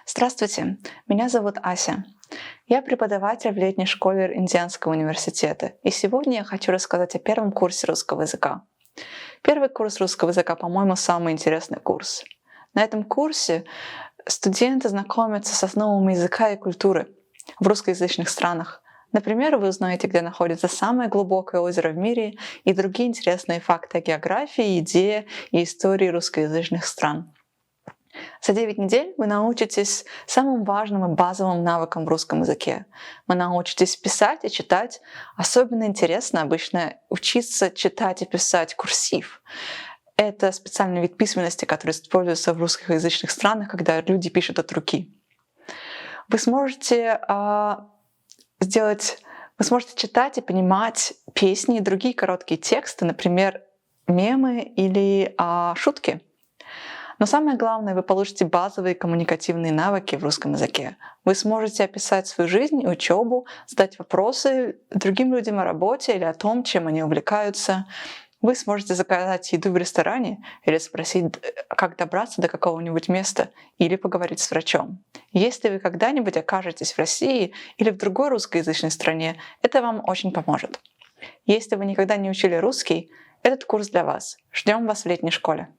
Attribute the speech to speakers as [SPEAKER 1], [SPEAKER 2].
[SPEAKER 1] Здравствуйте, меня зовут Ася. Я преподаватель в летней школе Индианского университета, и сегодня я хочу рассказать о первом курсе русского языка. Первый курс русского языка, по-моему, самый интересный курс. На этом курсе студенты знакомятся с основами языка и культуры в русскоязычных странах. Например, вы узнаете, где находится самое глубокое озеро в мире и другие интересные факты о географии, еде и истории русскоязычных стран. За 9 недель вы научитесь самым важным и базовым навыкам в русском языке. Вы научитесь писать и читать. Особенно интересно обычно учиться читать и писать курсив. Это специальный вид письменности, который используется в русскоязычных странах, когда люди пишут от руки. Вы сможете читать и понимать песни и другие короткие тексты, например, мемы или шутки. Но самое главное, вы получите базовые коммуникативные навыки в русском языке. Вы сможете описать свою жизнь и учебу, задать вопросы другим людям о работе или о том, чем они увлекаются. Вы сможете заказать еду в ресторане или спросить, как добраться до какого-нибудь места, или поговорить с врачом. Если вы когда-нибудь окажетесь в России или в другой русскоязычной стране, это вам очень поможет. Если вы никогда не учили русский, этот курс для вас. Ждем вас в летней школе.